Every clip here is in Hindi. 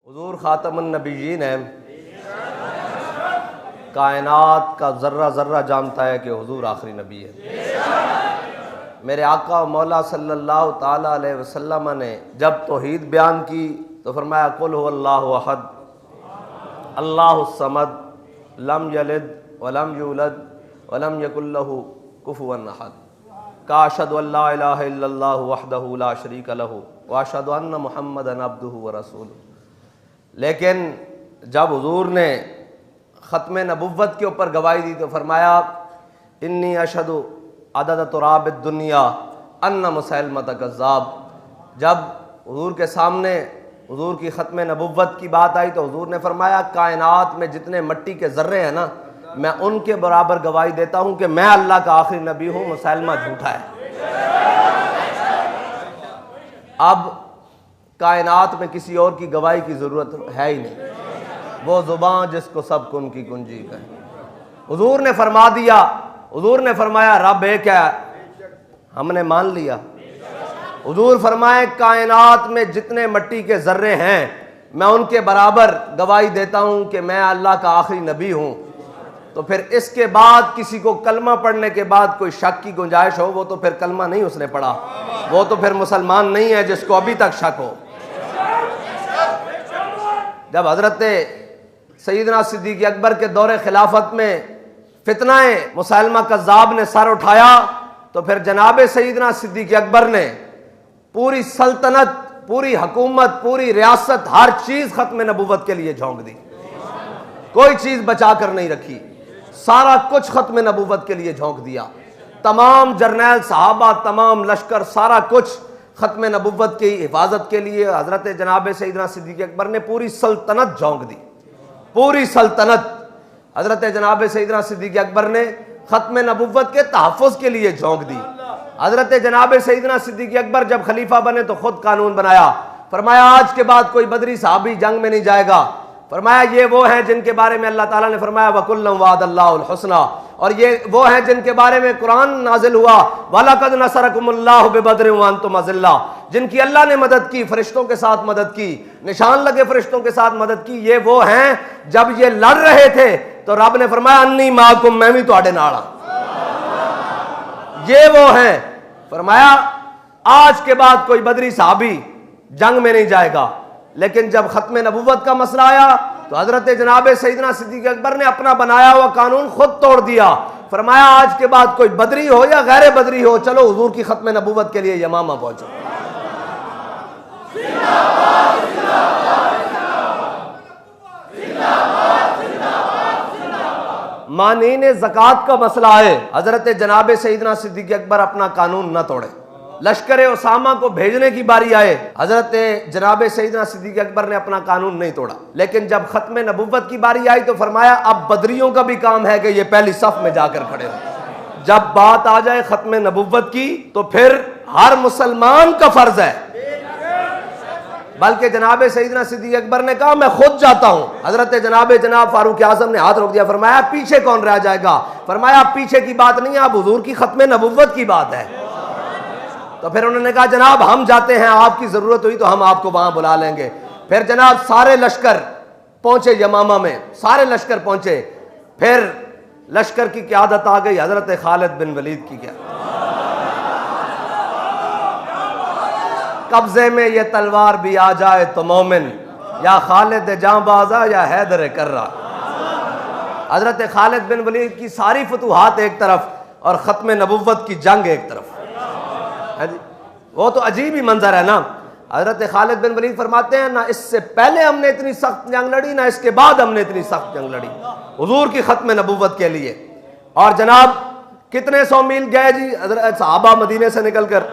हुजूर खातमुन नबीयीन है। कायनात का ज़र्रा ज़र्रा जानता है कि हुजूर आखिरी नबी है। मेरे आका मौला सल्लल्लाहु ताला अलैहि वसल्लम ने जब तौहीद बयान की तो फरमाया कुल हुवल्लाहु अहद अल्लाहुस समद लम यलिद वलम यूलद वलम यकुल लहू कुफुवन अहद। का अशहदु अल्ला इलाहा इल्लल्लाहु वहदहु ला शरीका लहू व अशहदु अन्ना मुहम्मदन अब्दुहु व रसूलुहु। लेकिन जब हुजूर ने ख़त्म नबुव्वत के ऊपर गवाही दी तो फरमाया इन्नी अशहदु अदद तुराब दुनिया अन्ना मुसैलमत कज़्ज़ाब। जब हुजूर के सामने हुजूर की ख़त्म नबुव्वत की बात आई तो हुजूर ने फरमाया कायनात में जितने मिट्टी के ज़र्रे हैं ना, मैं उनके बराबर गवाही देता हूँ कि मैं अल्लाह का आखिरी नबी हूँ, मुसैलमा झूठा है। अब कायनात में किसी और की गवाही की ज़रूरत है ही नहीं। वो ज़ुबान जिसको सब कुन की कुंजी कहे। हुजूर ने फरमा दिया, हुजूर ने फरमाया रब एक है, हमने मान लिया। हुजूर फरमाए कायनात में जितने मिट्टी के ज़र्रे हैं मैं उनके बराबर गवाही देता हूँ कि मैं अल्लाह का आखिरी नबी हूँ। तो फिर इसके बाद किसी को कलमा पढ़ने के बाद कोई शक की गुंजाइश हो, वो तो फिर कलमा नहीं उसने पढ़ा, वो तो फिर मुसलमान नहीं है जिसको अभी तक शक हो। जब हजरत सैयदना सिद्दीक़ अकबर के दौरे खिलाफत में फितनाए मुसैलमा कज़्ज़ाब ने सर उठाया तो फिर जनाब सैयदना सिद्दीक़ अकबर ने पूरी सल्तनत, पूरी हुकूमत, पूरी रियासत, हर चीज़ ख़त्म नबुव्वत के लिए झोंक दी। कोई चीज़ बचा कर नहीं रखी, सारा कुछ ख़त्म नबुव्वत के लिए झोंक दिया। तमाम जर्नैल सहाबा, तमाम लश्कर, सारा कुछ ख़त्म नबुव्वत की हिफाजत के लिए हज़रत जनाब सैयदना सिद्दीक़ अकबर ने पूरी सल्तनत झोंक दी। पूरी सल्तनत हज़रत जनाब सैयदना सिद्दीक़ अकबर ने ख़त्म नबुव्वत के तहफ़्फ़ुज़ के लिए झोंक दी। हज़रत जनाब सैयदना सिद्दीक़ अकबर जब खलीफा बने तो खुद कानून बनाया, फरमाया आज के बाद कोई बदरी सहाबी जंग में नहीं जाएगा। फरमाया ये वो हैं जिनके बारे में अल्लाह ताला ने फरमाया वकुल्लम वादल्लाहुल हुस्ना, और ये वो हैं जिनके बारे में कुरान नाजिल हुआ वलक़द नसरकुमुल्लाहु बिबद्रिन व अंतुम अज़िल्ला, जिनकी अल्लाह ने मदद की, फरिश्तों के साथ मदद की, निशान लगे फरिश्तों के साथ मदद की। ये वो हैं जब ये लड़ रहे थे तो रब ने फरमाया अन्नी माकुम, मैं भी तुहाडे नाल हां। ये वो हैं, फरमाया आज के बाद कोई बदरी सहाबी जंग में नहीं जाएगा। लेकिन जब ख़त्म नबुव्वत का मसला आया तो हज़रत जनाब सैयदना सिद्दीक़ अकबर ने अपना बनाया हुआ कानून खुद तोड़ दिया। फरमाया आज के बाद कोई बदरी हो या गैर बदरी हो, चलो हुजूर की ख़त्म नबुव्वत के लिए यमामा पहुंचो। मानीने ज़कात का मसला है, हज़रत जनाब सैयदना सिद्दीक़ अकबर अपना कानून न तोड़े। लश्कर उसामा को भेजने की बारी आए, हजरत जनाब सैयदना सिद्दीक़ अकबर ने अपना कानून नहीं तोड़ा। लेकिन जब ख़त्म नबुव्वत की बारी आई तो फरमाया अब बदरियों का भी काम है कि ये पहली सफ में जाकर खड़े हो। जब बात आ जाए ख़त्म नबुव्वत की तो फिर हर मुसलमान का फर्ज है। बल्कि जनाब सैयदना सिद्दीक़ अकबर ने कहा मैं खुद जाता हूं। हजरत जनाब फारूक आज़म ने हाथ रोक दिया, फरमाया पीछे कौन रह जाएगा। फरमाया पीछे की बात नहीं है, अब हुजूर की ख़त्म नबुव्वत की बात है। तो फिर उन्होंने कहा जनाब हम जाते हैं, आपकी जरूरत हुई तो हम आपको वहां बुला लेंगे। फिर जनाब सारे लश्कर पहुंचे यमामा में, सारे लश्कर पहुंचे। फिर लश्कर की क़यादत आ गई हजरत खालिद बिन वलीद की। क्या कब्जे में ये तलवार भी आ जाए तो मोमिन, या खालिद जांबाजा या हैदर कर्रा। हजरत खालिद बिन वलीद की सारी फतूहात एक तरफ और ख़त्म नबुव्वत की जंग एक तरफ। वो तो अजीब ही मंजर है ना। हजरत खालिद बिन वलीद फरमाते हैं ना इससे पहले हमने इतनी सख्त जंग लड़ी, ना इसके बाद हमने इतनी सख्त जंग लड़ी हुजूर की ख़त्म नबुव्वत के लिए। और जनाब कितने सौ मील गए जी हजरत सहाबा मदीने से निकलकर?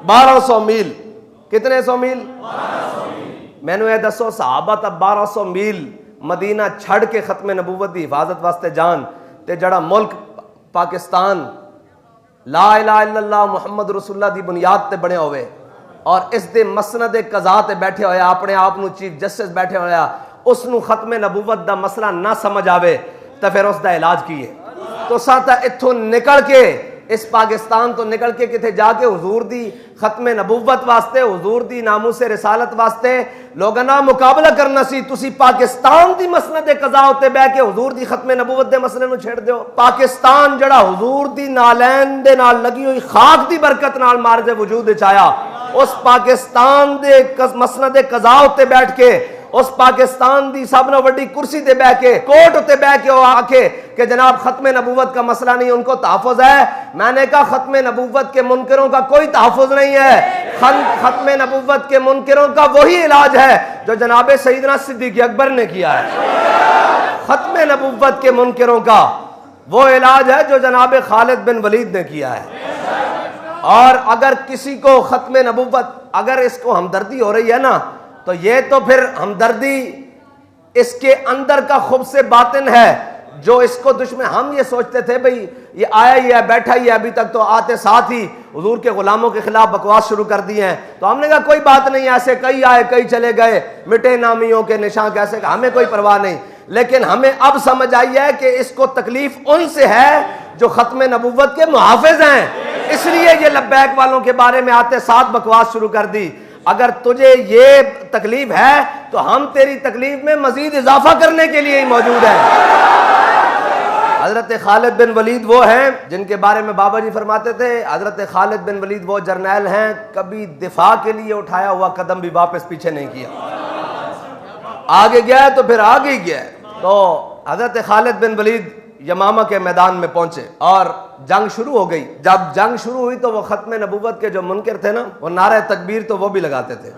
1200 मील। कितने सौ मील? मैनू ये दसो सहाबा तब 1200 मील मदीना छड़ के ख़त्म नबुव्वत की हिफाजत वास्ते जान ते जड़ा मुल्क पाकिस्तान ला इलाहा इल्लल्लाह मुहम्मद रसूलुल्लाह दी बुनियाद ते बने हुए और इस दे मसनद कज़ा ते बैठे होया, अपने आप नू चीफ जस्टिस बैठे होया, उसनू ख़त्म नबुव्वत दा मसला ना समझ आवे तो फिर उसका इलाज कीए। तो साता इत्थों निकल के इस पाकिस्तान तो निकल के किथे जाके हुजूर दी खत्मे नबूवत वास्ते, हुजूर दी नामूसे रिसालत वास्ते लोगों ना मुकाबला करना सी। तुसी पाकिस्तान दी मसनद कज़ा उत्ते बह के हुजूर दी खत्मे नबूवत दे मसले नूं छेड़ दिओ। पाकिस्तान जड़ा हुजूर दी नालैन दे नाल लगी हुई खाक दी बरकत नाल मारजे वजूद विच आया, उस पाकिस्तान दे मसनद कज़ा उत्ते बैठ के, उस पाकिस्तान दी सब नाल वड्डी कुर्सी ते बह के, कोर्ट उत्ते बह के वो आके कि जनाब खत्मे नबूवत का मसला नहीं, उनको तहफ़्फ़ुज़ है। मैंने कहा खत्मे नबूवत के मुनकरों का कोई तहफ़्फ़ुज़ नहीं है। खत्मे नबूवत के मुनकरों का वही इलाज है जो जनाब सईदना सिद्दीक़ अकबर ने किया है। खत्मे नबूवत के मुनकरों का वो इलाज है जो जनाब खालिद बिन वलीद ने किया है। और अगर किसी को खत्मे नबूवत, अगर इसको हमदर्दी हो रही है ना, तो ये तो फिर हमदर्दी इसके अंदर का खुब से बातिन है जो इसको दुश्मन। हम ये सोचते थे भाई ये आया ही है, बैठा ही है, अभी तक तो आते साथ ही हुजूर के गुलामों के खिलाफ बकवास शुरू कर दी है। तो हमने कहा कोई बात नहीं, ऐसे कई आए कई चले गए, मिटे नामियों के निशान कैसे, हमें कोई परवाह नहीं। लेकिन हमें अब समझ आई है कि इसको तकलीफ उनसे है जो खत्मे नबूवत के मुहाफिज हैं, इसलिए ये लब्बैक वालों के बारे में आते साथ बकवास शुरू कर दी। अगर तुझे ये तकलीफ है तो हम तेरी तकलीफ में मजीद इजाफा करने के लिए ही मौजूद हैं। हजरत खालिद बिन वलीद वो हैं जिनके बारे में बाबा जी फरमाते थे, हजरत खालिद बिन वलीद वो जर्नैल हैं कभी दिफा के लिए उठाया हुआ कदम भी वापस पीछे नहीं किया, आगे गया तो फिर आगे गया। तो हजरत खालिद बिन वलीद यमामा के मैदान में पहुंचे और जंग शुरू हो गई। जब जंग शुरू हुई तो वो खत्मे नबूवत के जो मुनकर थे ना, वो नारे तकबीर तो वो भी लगाते थे।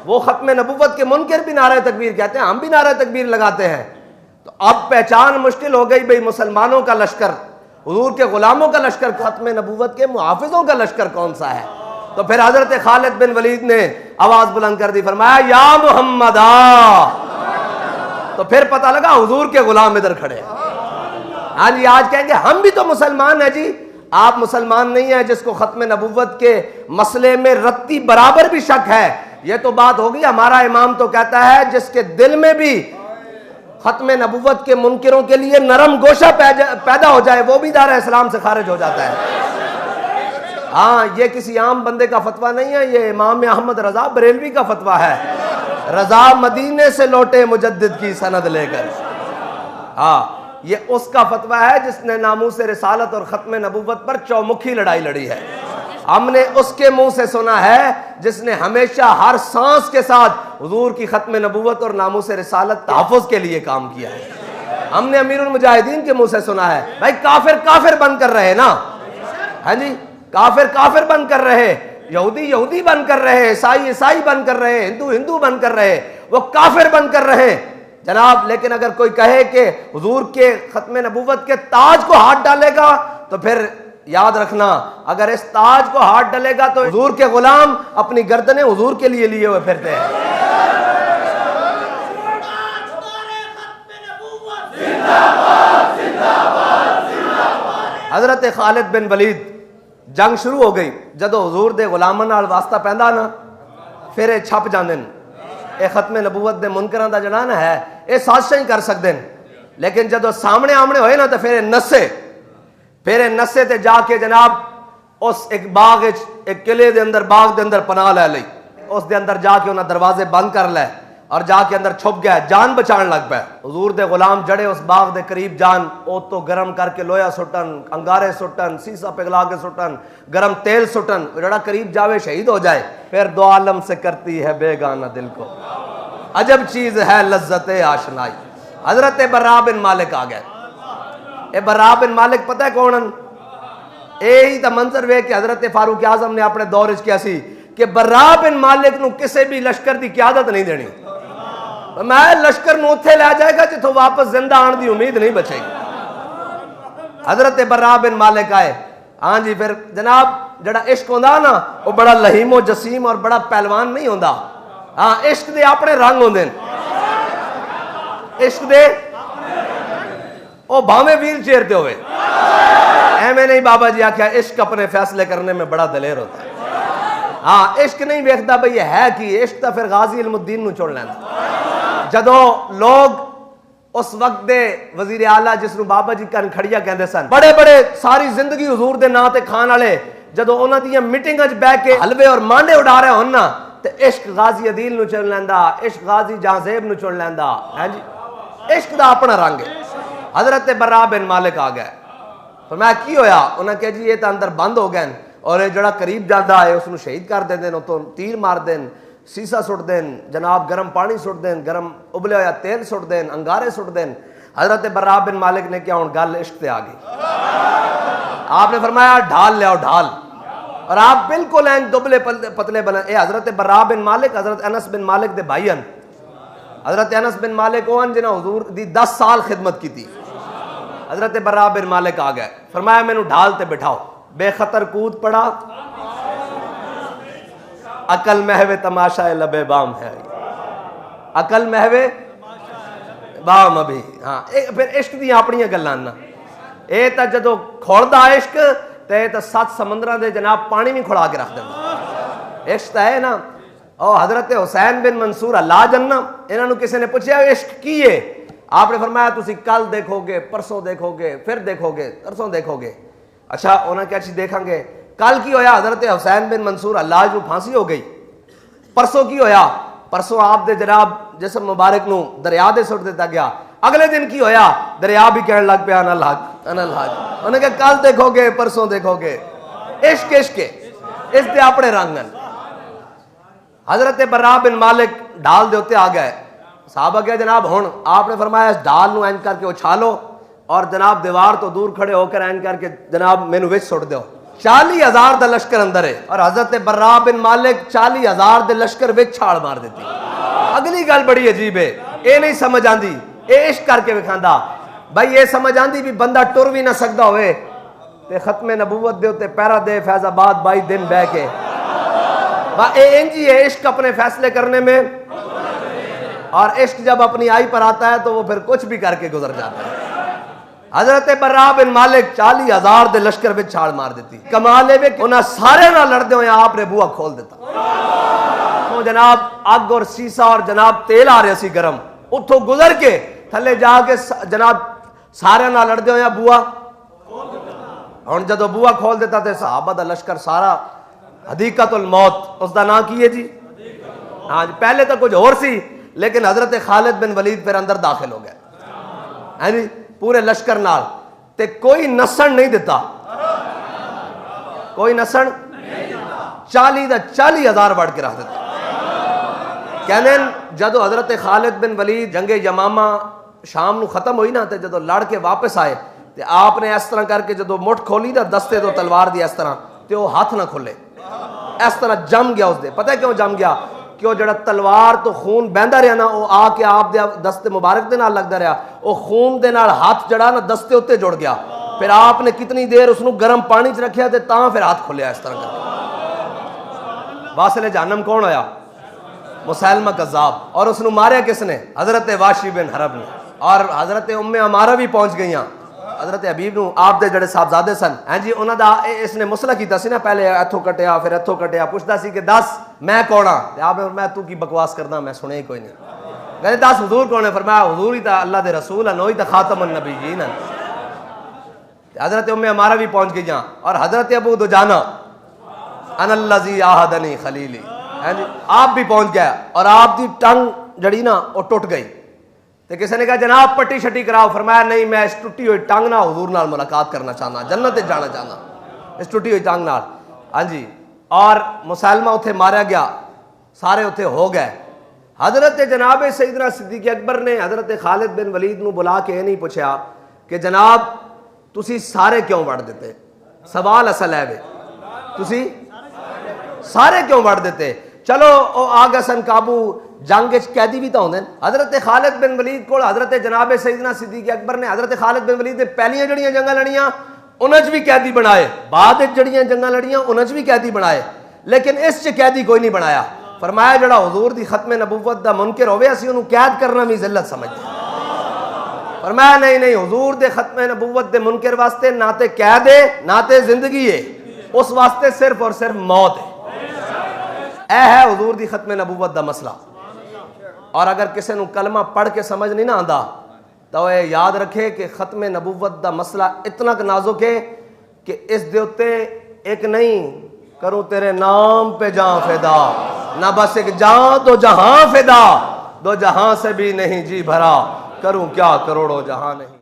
वो खत्मे नबूवत के मुनकर भी नारे तकबीर कहते हैं, हम भी नारे तकबीर लगाते हैं। तो अब पहचान मुश्किल हो गई भाई, मुसलमानों का लश्कर, हुजूर के गुलामों का लश्कर, खत्मे नबूवत के मुहाफिजों का लश्कर कौन सा है। तो फिर हजरत खालिद बिन वलीद ने आवाज बुलंद कर दी, फरमाया या मुहम्मदा। तो फिर पता लगा हुजूर के गुलाम इधर खड़े। हाँ जी, आज कहेंगे हम भी तो मुसलमान हैं जी। आप मुसलमान नहीं है जिसको खत्मे नबूवत के मसले में रत्ती बराबर भी शक है। ये तो बात होगी, हमारा इमाम तो कहता है जिसके दिल में भी खत्मे नबूवत के मुनकिरों के लिए नरम गोशा पैदा हो जाए वो भी दार इस्लाम से खारिज हो जाता है। हाँ, ये किसी आम बंदे का फतवा नहीं है, ये इमाम अहमद रजा बरेलवी का फतवा है। रजा मदीने से लौटे मुजद्दिद की सनद लेकर। हाँ, ये उसका फतवा है जिसने नामूसे रिसालत और खत्मे नबूवत पर चौमुखी लड़ाई लड़ी है। हमने उसके मुंह से सुना है जिसने हमेशा हर सांस के साथ हुजूर की खत्मे नबूवत और नामूसे रिसालत तहफ़्फ़ुज़ के लिए काम किया है। हमने अमीरुल मुजाहिदीन के मुंह से सुना है भाई काफिर काफिर बन कर रहे ना, हाँ जी, काफिर काफिर बन कर रहे, यहूदी यहूदी बन कर रहे, ईसाई ईसाई बन कर रहे, हिंदू हिंदू बन कर रहे, वो काफिर बन कर रहे जनाब। लेकिन अगर कोई कहे कि हुजूर के खत्मे नबूवत के ताज को हाथ डालेगा तो फिर याद रखना, अगर इस ताज को हाथ डालेगा तो हुजूर के गुलाम अपनी गर्दनें हुजूर के लिए लिए हुए फिरते हैं। हजरत खालिद बिन वलीद जंग शुरू हो गई, जदों हुजूर दे गुलामां नाल वास्ता पैंदा ना फिर छप जांदे ने। ये खत्मे नबूवत दे मुनकरां दा जड़ा ना है, ये साजिशां ही कर सकते हैं, लेकिन जदों सामने आमने होए ना तो फिर नस्से ते जाके जनाब उस एक बाग एक किले दे अंदर बाग दे अंदर पनाह लै लई, उस दे अंदर जाके उन्हें दरवाजे बंद कर लै और जाके अंदर छुप गया, जान बचाने लग पाया। हुजूर दे गुलाम जड़े उस बाग दे करीब जान, ओ तो गर्म करके लोया सुटन, अंगारे सुटन, सीसा पिघला के सुटन, गर्म तेल सुटन, जड़ा करीब जावे शहीद हो जाए। फिर दो आलम से करती है बेगाना दिल को, अजब चीज है लज्जते आशनाई। हजरत बर्रा बिन मालिक आ गए। ए बर्रा बिन मालिक पता है कौन? यही तो मंजर वे कि हजरत फारूक आजम ने अपने दौर किया सी कि बर्रा बिन मालिक नूं किसी भी लश्कर की क्यादत नहीं देनी। मैं लश्कर नूं उत्थे लै जाएगा जिथों वापस जिंदा आने की उम्मीद नहीं बचेगी। हजरत बर्रा बिन मालिक आए। हाँ जी, फिर जनाब जड़ा इश्क होंदा ना वो बड़ा लहीमो जसीम और बड़ा पहलवान नहीं होंदा। हाँ, इश्क दे अपने रंग होंदे, इश्क दे ओ भावें व्हील चेयर ते होवे, एवें नहीं। बाबा जी आख्या इश्क अपने फैसले करने में बड़ा दलेर होता है। हाँ, इश्क नहीं वेखता भाई है कि इश्क तो फिर गाजी इल्मुद्दीन नूं चुन लैंदा। जदों लोग उस वक्त दे वजीर आला जिसनू बाबा जी कनखड़िया कहते सन, बड़े बड़े सारी जिंदगी हुजूर दे नां ते खान वाले, जदों उन्हां दियां मीटिंगां च बैठ के हलवे और मांडे उड़ा रहे होन ना, ते इश्क गाजी अदील नू चुन लैंदा, इश्क गाजी जहाजेब नू चुन लैंदा है जी। इश्क दा अपना रंग है। हजरत बर्रा बिन मालिक आ गए, फरमाया की होया? उन्हें कहा जी ये तो अंदर बंद हो गए और ये जड़ा करीब जाता है उसनू शहीद कर देंदे, उतों तीर मार देन, सीसा सुट देन, जनाब गर्म पानी सुट देन, गर्म उबले होया तेल सुट देन, अंगारे सुट देन। हजरत बर्रा बिन मालिक ने क्या हूं गल इश्क ते आ गई। आपने फरमाया ढाल ले आओ ढाल, और आप बिल्कुल एन दुबले पतले बने। ये हजरत बर्रा बिन मालिक हजरत अनस बिन मालिक दे भाई हन। हजरत अनस बिन मालिक ओन जिन्हें हुजूर दी 10 साल खिदमत की थी। हजरत बर्रा बिन मालिक आ गए, फरमाया मैनू ढाल ते बिठाओ, बेखतर कूद पड़ा, अकल महवे तमाशा लबे बाम है, अकल महवे बाम अभी। हाँ फिर इश्क दी अपनी गल्लां ना, ये तो जदों खोलदा इश्क ते 7 समंदरां दे जनाब पानी भी खुड़ा के रख देंदा। इश्क है ना। और हजरत हुसैन बिन मंसूर अल्लाह जन्ना, इन्होंने किसी ने पूछा इश्क की है? आपने फरमाया तुसी कल देखोगे, परसों देखोगे, फिर देखोगे, तरसों देखोगे। अच्छा उन्हें क्या चीज देखेंगे? कल की होया? हजरत हुसैन बिन मंसूर अल्लाह जो फांसी हो गई। परसों की होया? परसों आप दे जनाब जिस्म मुबारक नू दरिया दे सुट दिता गया। अगले दिन की होया? दरिया भी कहने लग पिया अनल हक अनल हक। उन्हें कहा कल देखोगे, परसों देखोगे। इश्क इश्क इसके अपने रंग हैं। हजरत बर्रा बिन मालिक ढाल दे उत्ते आ गए। साहबा क्या जनाब हुण? आपने फरमाया इस ढाल नू इंज करके उछालो और जनाब दीवार तो दूर खड़े होकर इंज करके जनाब मैनू विच सुट दो। 40,000 दा लश्कर अंदर है और हजरत बर्रा बिन मालिक 40,000 दे लश्कर विच छाल मार देती। अगली गल बड़ी अजीब है, ये नहीं समझ आंदी, ये इश्क करके विखांदा। भाई ये समझ आंदी भी बंदा टुर भी ना सकदा होवे ते खत्मे नबूवत दे उत्ते पैरा दे फैजाबाद 22 दिन बह के। इंजी है इश्क अपने फैसले करने में, और इश्क जब अपनी आई पर आता है तो वो फिर कुछ भी करके गुजर जाता है। हजरत बर्रा बिन मालिक 40,000 दे लश्कर विच छाल मार देती। कमाल है वे उन्हें सारे ना लड़दे हुए आपने बुआ खोल देता। तो जनाब अग और सीसा और जनाब तेल आ रहे सी गरम, उतो गुजर के थले जाके जनाब सारे ना लड़दे हुए बुआ हुण जदों बुआ खोल देता तो सहाबा दा लश्कर सारा हदीकतुल मौत उसका नाम की है जी। हाँ जी, पहले तो कुछ और सी, लेकिन हजरत खालिद बिन वलीद फिर अंदर दाखिल हो गए है जी पूरे लश्कर नाल, ते कोई नसन नहीं दिता, कोई नसन 40,000 बढ़ के रख देता। कहने जदों हजरत खालिद बिन वलीद जंगे यमामा शाम नू खत्म हुई ना, तो जदों लड़ के वापस आए तो आपने इस तरह करके जदों मुठ खोली ना दस्ते तो तलवार दी इस तरह, तो वो हाथ ना खोले, इस तरह जम गया उसदे। पता है क्यों जम गया? क्यों जड़ा तलवार तो खून बहता रहा ना, वो आके आप दे दस्ते मुबारक दे नाल लगता रहा, वो खून दे नाल हाथ जड़ा ना दस्ते उत्ते जुड़ गया। फिर आपने कितनी देर उसनू गर्म पानी च रखा ते तां फिर हाथ खोलिया इस तरह करके। वासिल जहन्नम कौन होया? मुसैलमा कज़्ज़ाब। और उसनू मारिया किसने? हजरत वाशी बिन हरब ने। और हजरत उम्मे अमारा भी पहुंच गई, हजरत हबीब नू आप दे जड़े साहबजादे सन हैं जी, उन्हां दा इसने मुसला कीता सी ना, पहले इथों कटिया फिर इथों कटिया, पुछदा सी कि दस मैं कौन हां? आपने फरमाया तू की बकवास करदा, मैं सुने ही कोई नहीं। कहते दस हुजूर कौन है? फरमाया हुजूर ही तो अल्लाह दे रसूल हैं, वही तो खातमुन नबीयीन हैं। हजरत उम्मे अमारा भी पहुंच गई और हजरत अबू दुजाना अनल्लज़ी आहदनी खलीली हैं जी, आप भी पहुंच गया और आपकी टंग जड़ी ना वो टुट गई। तो किसी ने कहा जनाब पट्टी शट्टी कराओ। फरमाया नहीं, मैं इस टुटी हुई टंग ना हुजूर नाल मुलाकात करना चाहना, जन्नत जाना चाहना इस टुटी हुई टंग नाल। हाँ जी, और मुसैलमा उत्थे मारा गया, सारे उत्थे हो गए। हजरत जनाब सईदना सिद्दीक अकबर ने हजरत खालिद बिन वलीद नू बुला के नहीं पूछा कि जनाब तुसी सारे क्यों वड़ देते? सवाल असल है वे तुसी सारे क्यों वड़ देते? चलो ओ आ गए सन काबू, जंग कैदी भी तो होंगे। हजरत खालिद बिन वलीद को हजरत जनाब सईदना सिद्दीक अकबर ने हजरत खालिद बिन वलीद ने पहलियां जड़ियां जंगा लड़ियां उन्हें भी कैदी बनाए, बाद जड़ियां जंगा लड़ियां उन्हें भी कैदी बनाए, लेकिन इस च कैदी कोई नहीं बनाया। फरमाया जड़ा हुजूर दी खत्मे नबूवत दा मुनकर होवे असीं उहनूं कैद करना भी जिल्लत समझदे। फरमाया नहीं नहीं, हुजूर दे खत्मे नबूवत दे मुनकर वास्ते ना ते कैद है ना ते जिंदगी है, उस वास्ते सिर्फ और सिर्फ मौत है। यह है हुजूर दी खत्मे नबूवत दा मसला। और अगर किसी को कलमा पढ़ के समझ नहीं ना आता तो ये याद रखे कि खत्म नबूवत दा मसला इतना नाजुक है कि इस दे उत्ते एक नहीं करूं तेरे नाम पे जां फिदा, ना बस एक जां तो जहां फिदा, दो जहां से भी नहीं जी भरा, करूं क्या करोड़ों जहां नहीं।